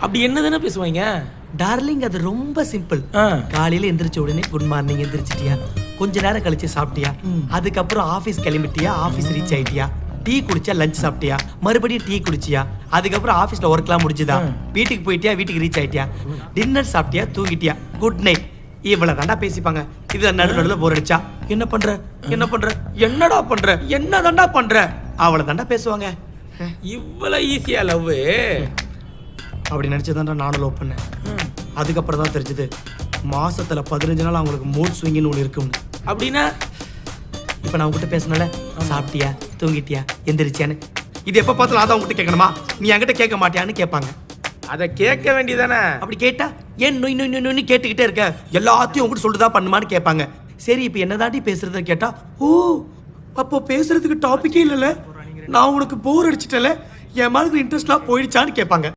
அப்படி என்னதானே பேசுவாங்க? டார்லிங் அது ரொம்ப சிம்பிள். காலையில எந்திரிச்ச உடனே குட் மார்னிங், எந்திரிச்சிட்டியா, கொஞ்ச நேரம் கழிச்சு சாப்பிட்டியா, அதுக்கப்புறம் ஆபீஸ் கிளம்பிட்டியா, ஆபீஸ் ரீச் ஆயிட்டியா, டீ குடிச்சா, லஞ்ச் சாப்பிட்டியா, மறுபடியும் டீ குடிச்சியா, அதுக்கப்புறம் ஆபீஸ்ல ஒர்க்லாம் முடிஞ்சுதா, வீட்டுக்கு போயிட்டியா, வீட்டுக்கு ரீச் ஆயிட்டியா, டின்னர் சாப்பிட்டியா, தூங்கிட்டியா, குட் நைட். இவ்வளவு தாண்டா பேசிப்பாங்க. இதுல நடுநடுல போர் அடிச்சா என்ன பண்ற, என்ன பண்ற, என்னடா பண்ற, என்ன தாண்டா பண்ற, அவ்வளவு தாண்டா பேசுவாங்க. இவ்வளவு ஈஸியா லவ்? அப்படி நினைச்சதாண்டா நானும் லவ் பண்ணேன். அதுக்கப்புறம் தான் தெரிஞ்சது மாசத்துல 15 நாள் அவங்களுக்கு மூட் ஸ்விங்னு ஒன்று இருக்கும்னு. அப்படின்னா இப்போ நான் உங்ககிட்ட பேசினால சாப்பிட்டியா, தூங்கிட்டியா, எந்திரிச்சியான்னு, இது எப்போ பார்த்தாலும் அதான் உங்ககிட்ட கேட்கணுமா, நீ என்கிட்ட கேட்க மாட்டியான்னு கேட்பாங்க. அதை கேட்க வேண்டியதானே? அப்படி கேட்டா ஏன் நொய் நொய் நொய் நொய்னு கேட்டுக்கிட்டே இருக்க, எல்லாத்தையும் உங்ககிட்ட சொல்லிட்டு பண்ணுமான்னு கேட்பாங்க. சரி இப்போ என்ன தாண்டி பேசுறதுன்னு கேட்டா, ஓ அப்போ பேசுறதுக்கு டாபிக்கே இல்லைல்ல, நான் உனக்கு போர் அடிச்சிட்டல, என் மாதிரி இன்ட்ரெஸ்ட்லாம் போயிடுச்சான்னு கேட்பாங்க.